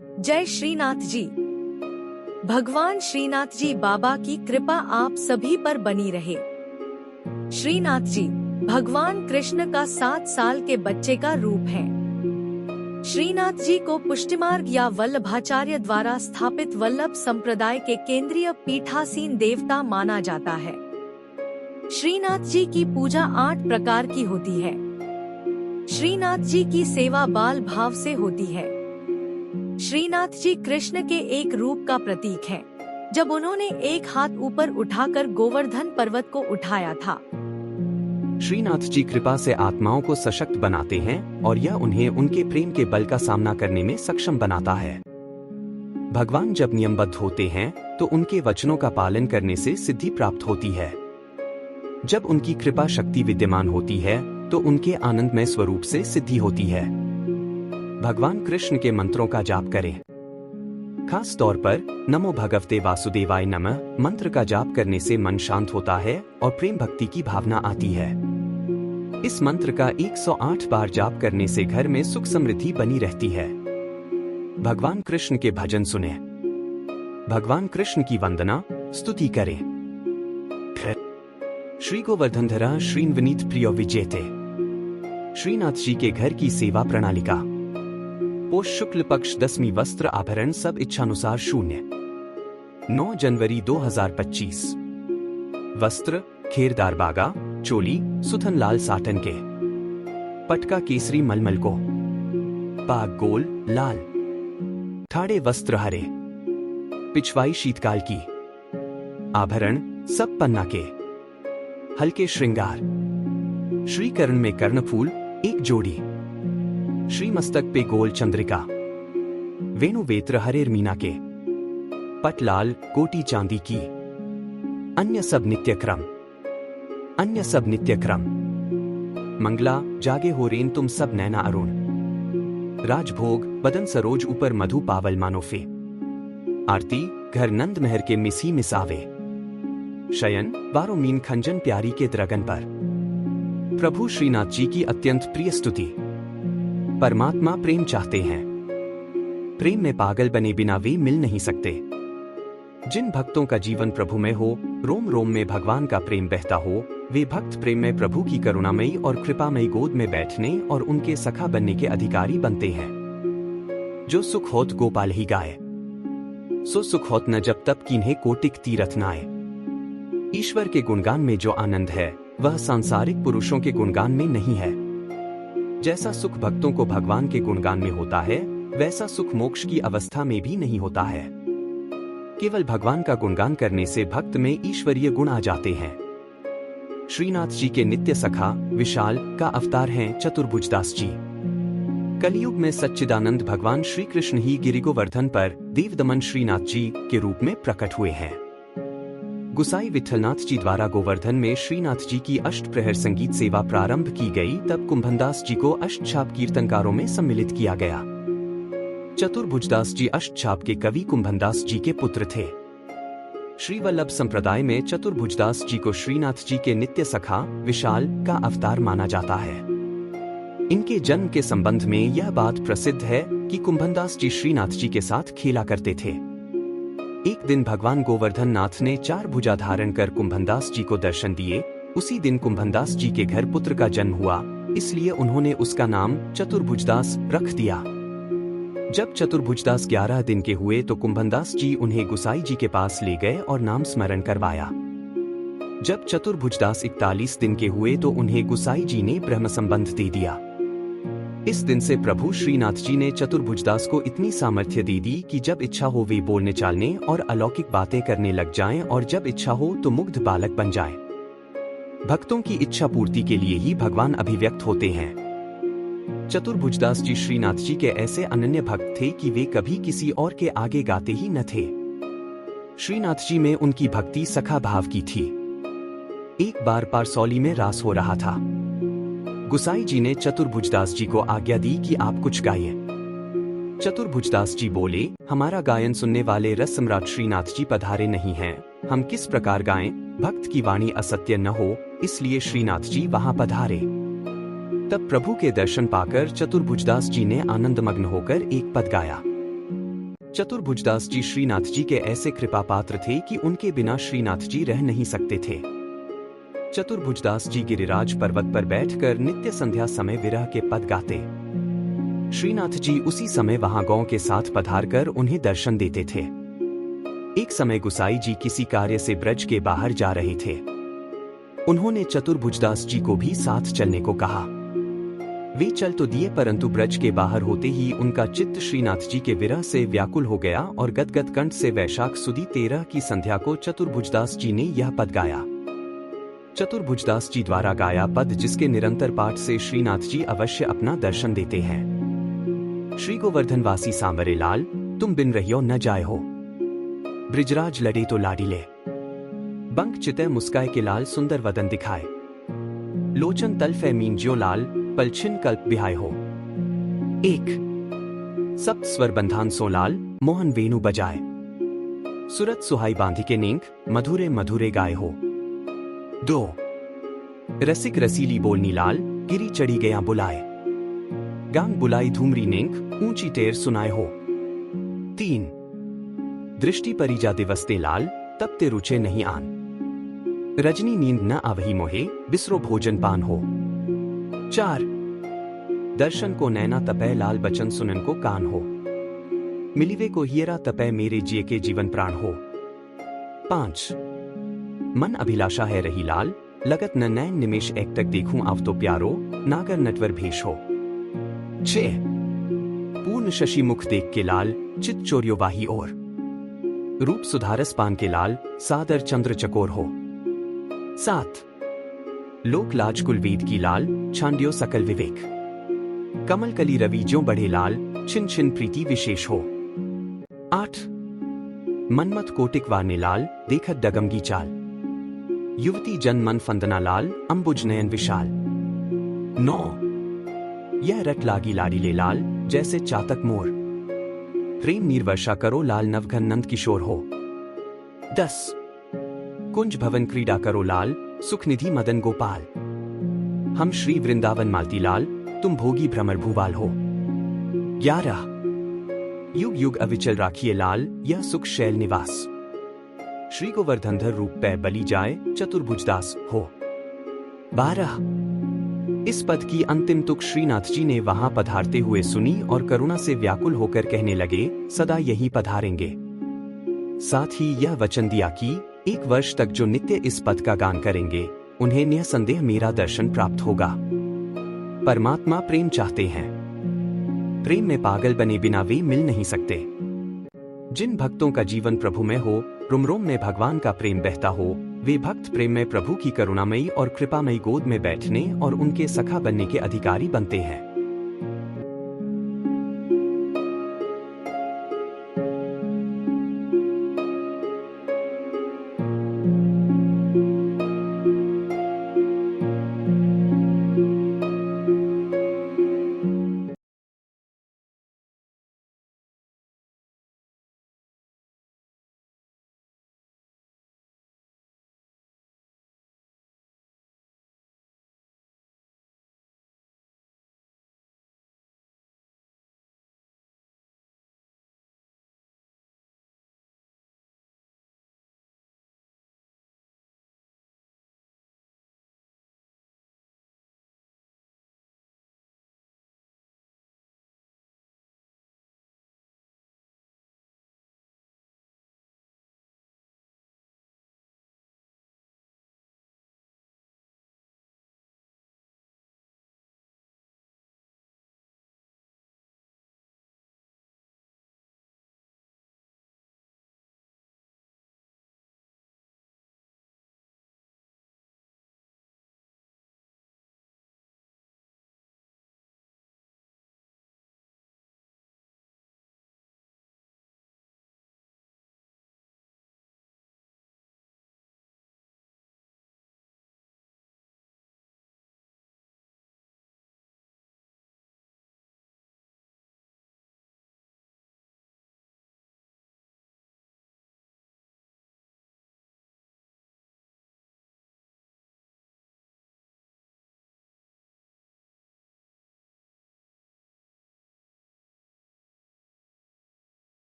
जय श्रीनाथ जी। भगवान श्रीनाथ जी बाबा की कृपा आप सभी पर बनी रहे। श्रीनाथ जी भगवान कृष्ण का 7 साल के बच्चे का रूप है। श्रीनाथ जी को पुष्टिमार्ग या वल्लभाचार्य द्वारा स्थापित वल्लभ संप्रदाय के केंद्रीय पीठासीन देवता माना जाता है। श्रीनाथ जी की पूजा 8 प्रकार की होती है। श्रीनाथ जी की सेवा बाल भाव से होती है। श्रीनाथ जी कृष्ण के एक रूप का प्रतीक है, जब उन्होंने एक हाथ ऊपर उठाकर गोवर्धन पर्वत को उठाया था। श्रीनाथ जी कृपा से आत्माओं को सशक्त बनाते हैं और यह उन्हें उनके प्रेम के बल का सामना करने में सक्षम बनाता है। भगवान जब नियमबद्ध होते हैं तो उनके वचनों का पालन करने से सिद्धि प्राप्त होती है। जब उनकी कृपा शक्ति विद्यमान होती है तो उनके आनंदमय स्वरूप से सिद्धि होती है। भगवान कृष्ण के मंत्रों का जाप करें। खास तौर पर नमो भगवते वासुदेवाय नमः मंत्र का जाप करने से मन शांत होता है और प्रेम भक्ति की भावना आती है। इस मंत्र का 108 बार जाप करने से घर में सुख समृद्धि बनी रहती है। भगवान कृष्ण के भजन सुने। भगवान कृष्ण की वंदना स्तुति करें। श्री गोवर्धनधरा श्रीन्वनीत प्रियो विजेते। श्रीनाथ जी के घर की सेवा प्रणालिका। पोष शुक्ल पक्ष 10वीं वस्त्र आभरण सब इच्छानुसार 9 जनवरी 2025। वस्त्र खेरदार बागा चोली सुथन लाल साटन के। पटका केसरी मलमल को। पाग गोल लाल। ठाड़े वस्त्र हरे। पिछवाई शीतकाल की। आभरण सब पन्ना के। हल्के श्रृंगार। श्रीकरण में कर्णफूल 1 जोड़ी। श्री मस्तक पे गोल चंद्रिका। वेणु वेत्र हरेर मीना के। पटलाल कोटी चांदी की। अन्य सब नित्य क्रम। अन्य सब नित्य क्रम। मंगला जागे हो रेन तुम सब नैना अरुण। राजभोग बदन सरोज ऊपर मधु पावल मानोफे। आरती घर नंद महर के मिसी मिसावे। शयन वारो मीन खंजन प्यारी के द्रगन पर। प्रभु श्रीनाथ जी की अत्यंत प्रिय स्तुति। परमात्मा प्रेम चाहते हैं। प्रेम में पागल बने बिना वे मिल नहीं सकते। जिन भक्तों का जीवन प्रभु में हो, रोम रोम में भगवान का प्रेम बहता हो, वे भक्त प्रेम में प्रभु की करुणामयी और कृपामयी गोद में बैठने और उनके सखा बनने के अधिकारी बनते हैं। जो सुख होत गोपाल ही गाए, सो सुख होत न जब तब किन्हें कोटिक तीरथ नाए। ईश्वर के गुणगान में जो आनंद है वह सांसारिक पुरुषों के गुणगान में नहीं है। जैसा सुख भक्तों को भगवान के गुणगान में होता है, वैसा सुख मोक्ष की अवस्था में भी नहीं होता है। केवल भगवान का गुणगान करने से भक्त में ईश्वरीय गुण आ जाते हैं। श्रीनाथ जी के नित्य सखा विशाल का अवतार हैं चतुर्भुजदास जी। कलयुग में सच्चिदानंद भगवान श्री कृष्ण ही गिरिगोवर्धन पर देवदमन श्रीनाथ जी के रूप में प्रकट हुए हैं। गुसाई विठलनाथ जी द्वारा गोवर्धन में श्रीनाथ जी की अष्टप्रहर संगीत सेवा प्रारंभ की गई, तब कुंभनदास जी को अष्टछाप कीर्तनकारों में सम्मिलित किया गया। चतुर्भुजदास जी अष्टछाप के कवि कुंभनदास जी के पुत्र थे। श्री वल्लभ संप्रदाय में चतुर्भुजदास जी को श्रीनाथ जी के नित्य सखा विशाल का अवतार माना जाता है। इनके जन्म के संबंध में यह बात प्रसिद्ध है कि कुंभनदास जी श्रीनाथ जी के साथ खेला करते थे। एक दिन भगवान गोवर्धन नाथ ने 4 भुजा धारण कर कुंभनदास जी को दर्शन दिए। उसी दिन कुंभनदास जी के घर पुत्र का जन्म हुआ, इसलिए उन्होंने उसका नाम चतुर्भुजदास रख दिया। जब चतुर्भुजदास 11 दिन के हुए तो कुंभनदास जी उन्हें गुसाई जी के पास ले गए और नाम स्मरण करवाया। जब चतुर्भुजदास 41 दिन के हुए तो उन्हें गुसाई जी ने ब्रह्म संबंध दे दिया। इस दिन से प्रभु श्रीनाथ जी ने चतुर्भुजदास को इतनी सामर्थ्य दे दी कि जब इच्छा हो वे बोलने चालने और अलौकिक बातें करने लग जाएं और जब इच्छा हो तो मुग्ध बालक बन जाएं। भक्तों की इच्छा पूर्ति के लिए ही भगवान अभिव्यक्त होते हैं। चतुर्भुजदास जी श्रीनाथ जी के ऐसे अनन्य भक्त थे कि वे कभी किसी और के आगे गाते ही न थे। श्रीनाथ जी में उनकी भक्ति सखा भाव की थी। एक बार पारसौली में रास हो रहा था। गुसाई जी ने चतुर्भुजदास जी को आज्ञा दी कि आप कुछ गाइए। चतुर्भुजदास जी बोले, हमारा गायन सुनने वाले रस सम्राट श्रीनाथ जी पधारे नहीं हैं, हम किस प्रकार गाएं, भक्त की वाणी असत्य न हो, इसलिए श्रीनाथ जी वहां पधारे। तब प्रभु के दर्शन पाकर चतुर्भुजदास जी ने आनंदमग्न होकर एक पद गाया। चतुर्भुजदास जी श्रीनाथ जी के ऐसे कृपा पात्र थे कि उनके बिना श्रीनाथ जी रह नहीं सकते थे। चतुर्भुजदास जी गिरिराज पर्वत पर बैठकर नित्य संध्या समय विरह के पद गाते। श्रीनाथ जी उसी समय वहां गौ के साथ पधार कर उन्हें दर्शन देते थे। एक समय गुसाई जी किसी कार्य से ब्रज के बाहर जा रहे थे। उन्होंने चतुर्भुजदास जी को भी साथ चलने को कहा। वे चल तो दिए, परंतु ब्रज के बाहर होते ही उनका चित्त श्रीनाथ जी के विरह से व्याकुल हो गया और गदगद कंठ से वैशाख सुदी 13 की संध्या को चतुर्भुजदास जी ने यह पद गाया। चतुर्भुजदास जी द्वारा गाया पद, जिसके निरंतर पाठ से श्रीनाथ जी अवश्य अपना दर्शन देते हैं। श्री गोवर्धनवासी सांवरे लाल, तुम बिन रहियो न जाए हो। ब्रिजराज लड़े तो लाडीले, बंक चितय मुस्काए के लाल सुंदर वदन दिखाए। लोचन तल्फे मीन ज्यो लाल, पलछिन कल्प बिहाय हो। 1 सप्त स्वर बंधान सो लाल, मोहन वेणु बजाए। सुरत सुहाई बांधी के नींक, मधुरे मधुरे गाय हो। 2 रसिक रसीली बोलनी लाल, गिरी चढ़ी गया बुलाए। गांग बुलाई धूमरी नींक, ऊंची टेर सुनाए हो। 3 दृष्टि परिजा दिवसते लाल, तब ते रुचे नहीं आन। रजनी नींद न आवही मोहे, बिसरो भोजन पान हो। 4 दर्शन को नैना तपै लाल, बचन सुनन को कान हो। मिलिवे को हियरा तपै, मेरे जिए के जीवन प्राण हो। 5 मन अभिलाषा है रही लाल, लगत न नैन निमेश एक तक देखूं आव तो प्यारो, नागर नटवर भेष हो। 6 पूर्ण शशि मुख देख के लाल, चित चोरियो वाही और। रूप सुधारस पान के लाल, सादर चंद्र चकोर हो। 7 लोक लाज कुल वेद की लाल, छांड्यो सकल विवेक। कमल कली रवि ज्यों बढ़े लाल, छिन छिन प्रीति विशेष हो। 8 मनमत कोटिक वारने लाल, देखत डगमगी चाल। युवती जन मन फंदना लाल, अंबुज नयन विशाल। 9 यह रट लागी लाडीले लाल, जैसे चातक मोर। प्रेम नीर वर्षा करो लाल, नवघन नंद किशोर हो। 10 कुंज भवन क्रीड़ा करो लाल, सुख निधि मदन गोपाल। हम श्री वृंदावन मालती लाल, तुम भोगी भ्रमर भूवाल हो। 11 युग युग अविचल राखिए लाल, यह सुख शैल निवास। श्री गोवर्धनधर रूप पै बली जाए, चतुर्भुजदास हो। 12 इस पद की अंतिम तुक श्रीनाथ जी ने वहां पधारते हुए सुनी और करुणा से व्याकुल होकर कहने लगे, सदा यही पधारेंगे। साथ ही यह वचन दिया कि 1 वर्ष तक जो नित्य इस पद का गान करेंगे, उन्हें निसंदेह मेरा दर्शन प्राप्त होगा। परमात्मा प्रेम चाहते हैं। प्रेम में पागल बने बिना वे मिल नहीं सकते। जिन भक्तों का जीवन प्रभु में हो, रोम रोम में भगवान का प्रेम बहता हो, वे भक्त प्रेम में प्रभु की करुणामयी और कृपामयी गोद में बैठने और उनके सखा बनने के अधिकारी बनते हैं।